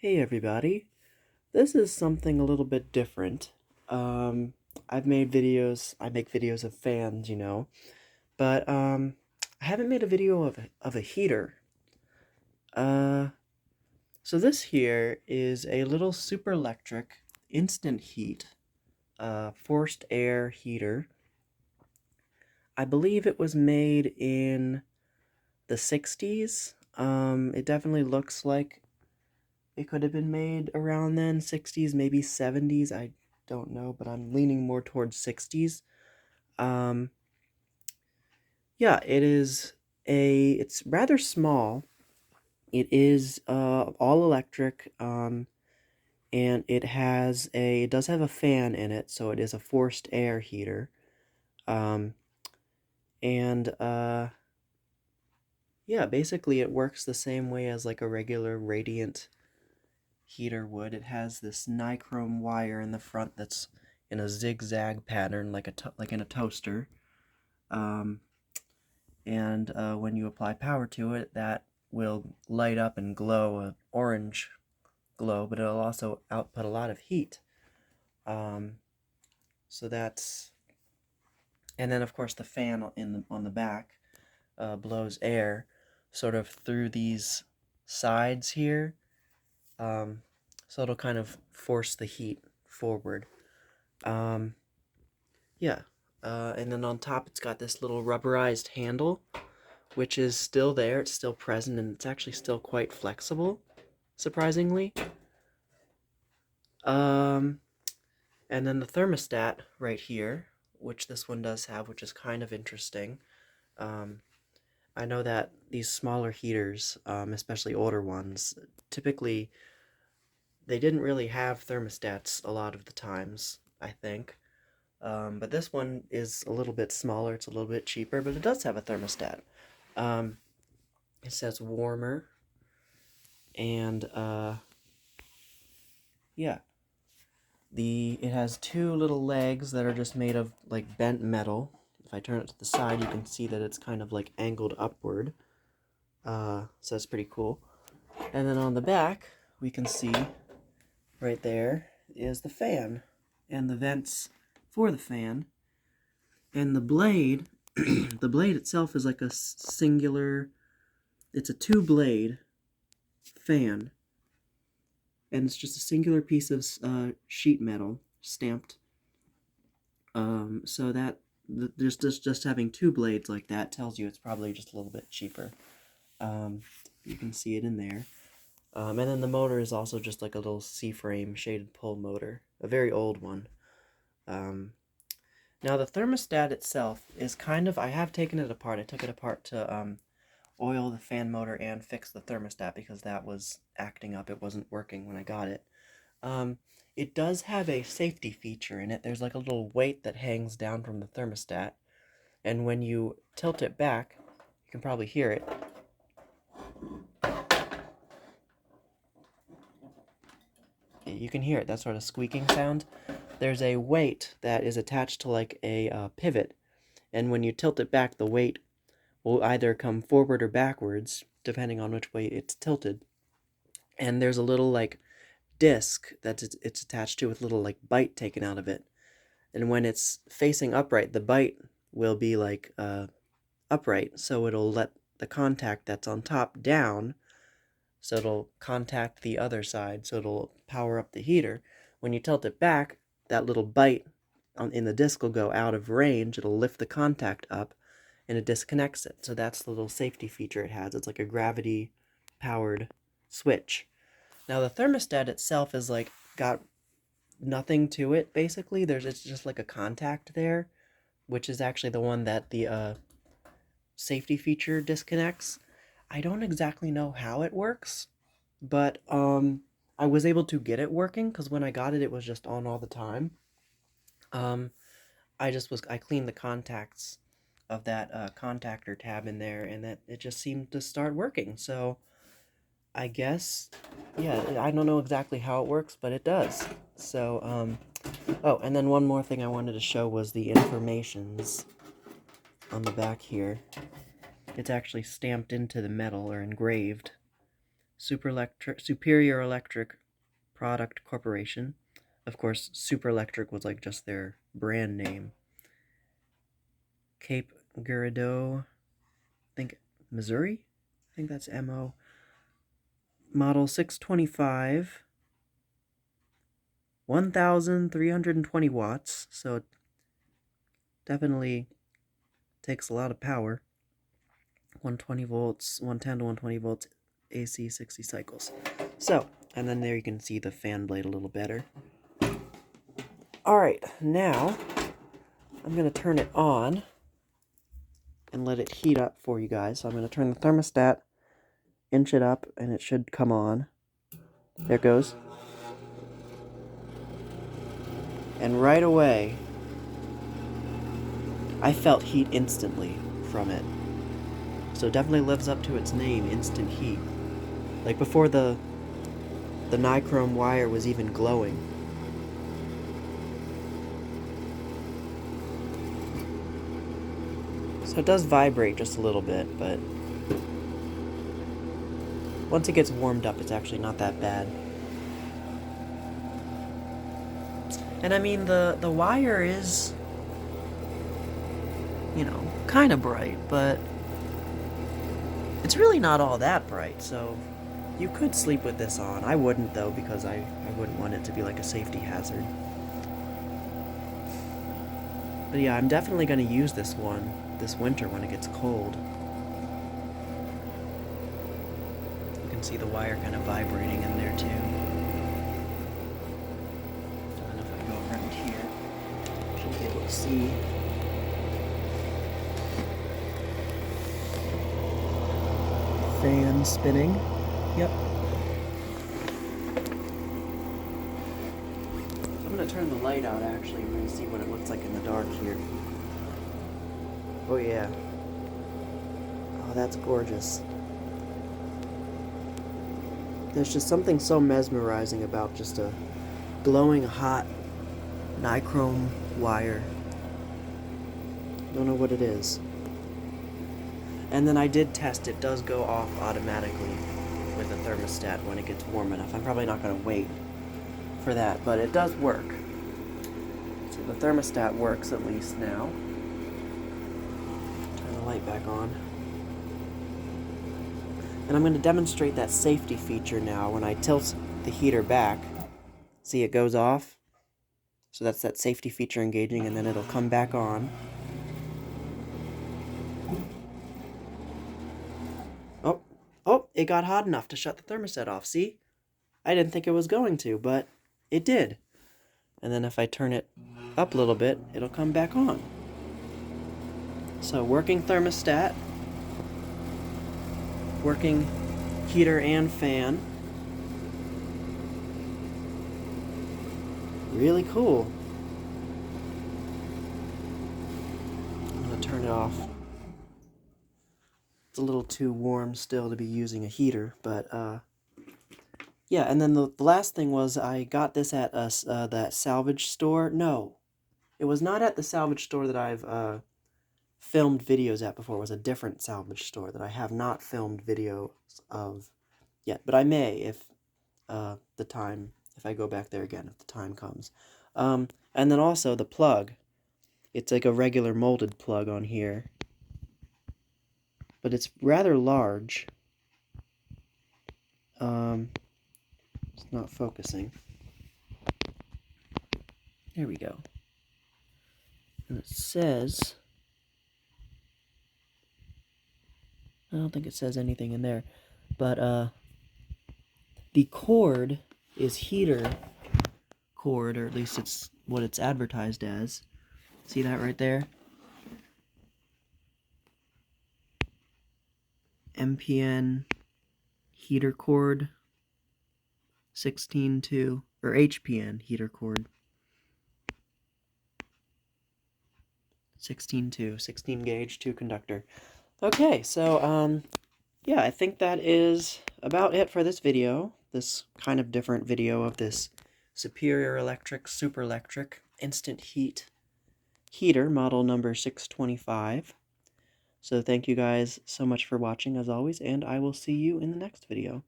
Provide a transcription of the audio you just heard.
Hey everybody, this is something a little bit different. I've made videos, I make videos of fans, but I haven't made a video of a heater. Uh, so this here is a little SuperLectric instant heat, forced air heater. I believe it was made in the 60s. It definitely looks like it could have been made around then, 60s, maybe 70s, I don't know, but I'm leaning more towards 60s. Um, yeah, it's rather small. It is all electric, and it does have a fan in it, so it is a forced air heater. Um, and yeah, basically it works the same way as like a regular radiant heater would. It has this nichrome wire in the front that's in a zigzag pattern, like in a toaster. Um, and when you apply power to it, that will light up and glow an orange glow, but it'll also output a lot of heat. Um, so that's, and then of course the fan on the back blows air sort of through these sides here. Um, so it'll kind of force the heat forward. Um, yeah. And then on top, it's got this little rubberized handle, which is still there. It's still present, and it's actually still quite flexible, surprisingly. Um, and then the thermostat right here, which this one does have, which is kind of interesting. Um, I know that these smaller heaters, especially older ones, typically they didn't really have thermostats a lot of the times, I think. But this one is a little bit smaller, it's a little bit cheaper, but it does have a thermostat. Um, it says warmer, and yeah, it has two little legs that are just made of like bent metal. If I turn it to the side, you can see that it's kind of like angled upward. So it's pretty cool. And then on the back, we can see right there is the fan and the vents for the fan. And the blade, the blade itself is like a singular, it's a two-blade fan. And it's just a singular piece of sheet metal stamped. So that just having two blades like that tells you it's probably just a little bit cheaper. You can see it in there. And then the motor is also just like a little C-frame shaded pull motor, a very old one. Now the thermostat itself is kind of, I have taken it apart. I took it apart to oil the fan motor and fix the thermostat because that was acting up. It wasn't working when I got it. It does have a safety feature in it. There's like a little weight that hangs down from the thermostat, and when you tilt it back, you can probably hear it. You can hear it, that sort of squeaking sound. There's a weight that is attached to like a pivot, and when you tilt it back, the weight will either come forward or backwards, depending on which way it's tilted. And there's a little like disc that it's attached to with a little like bite taken out of it. And when it's facing upright, the bite will be like upright, so it'll let the contact that's on top down, so it'll contact the other side, so it'll power up the heater. When you tilt it back, that little bite in the disc will go out of range, it'll lift the contact up, and it disconnects it. So that's the little safety feature it has. It's like a gravity-powered switch. Now the thermostat itself is like got nothing to it, basically. It's just like a contact there, which is actually the one that the safety feature disconnects. I don't exactly know how it works, but I was able to get it working because when I got it, it was just on all the time. Um, I cleaned the contacts of that contactor tab in there, and that it just seemed to start working. So I guess, yeah, I don't know exactly how it works, but it does. So oh, and then one more thing I wanted to show was the informations on the back here. It's actually stamped into the metal or engraved. Superior Electric Product Corporation. Of course, SuperLectric was like just their brand name. Cape Girardeau, I think Missouri? I think that's MO. Model 625, 1,320 watts, so it definitely takes a lot of power. 120 volts, 110 to 120 volts, AC 60 cycles. So, and then there you can see the fan blade a little better. Alright, now I'm going to turn it on and let it heat up for you guys. So I'm going to turn the thermostat, inch it up, and it should come on. There it goes. And right away, I felt heat instantly from it. So it definitely lives up to its name, instant heat. Like before the nichrome wire was even glowing. So it does vibrate just a little bit, but once it gets warmed up, it's actually not that bad. And I mean, the wire is, you know, kind of bright, but it's really not all that bright, so you could sleep with this on. I wouldn't, though, because I wouldn't want it to be like a safety hazard. But yeah, I'm definitely going to use this one this winter when it gets cold. You can see the wire kind of vibrating in there, too. And if I go around here, you should be able to see. Fan spinning. Yep. I'm going to turn the light out, actually. We're going to see what it looks like in the dark here. Oh, yeah. Oh, that's gorgeous. There's just something so mesmerizing about just a glowing hot nichrome wire. Don't know what it is. And then I did test, it does go off automatically with the thermostat when it gets warm enough. I'm probably not going to wait for that, but it does work. So the thermostat works at least now. Turn the light back on. And I'm going to demonstrate that safety feature now when I tilt the heater back. See, it goes off. So that's that safety feature engaging, and then it'll come back on. Oh, it got hot enough to shut the thermostat off, see? I didn't think it was going to, but it did. And then if I turn it up a little bit, it'll come back on. So working thermostat, working heater and fan. Really cool. I'm gonna turn it off. It's a little too warm still to be using a heater, but yeah. And then the last thing was I got this at that salvage store. No, it was not at the salvage store that I've filmed videos at before. It was a different salvage store that I have not filmed videos of yet, but I may if if I go back there again, if the time comes. And then also the plug. It's like a regular molded plug on here, but it's rather large. It's not focusing. There we go. And it says, I don't think it says anything in there, but the cord is heater cord, or at least it's what it's advertised as. See that right there? MPN heater cord 16.2, or HPN heater cord 16.2, 16 gauge 2 conductor. Okay, so yeah, I think that is about it for this video. This kind of different video of this Superior Electric SuperLectric instant heat heater, model number 625. So thank you guys so much for watching as always, and I will see you in the next video.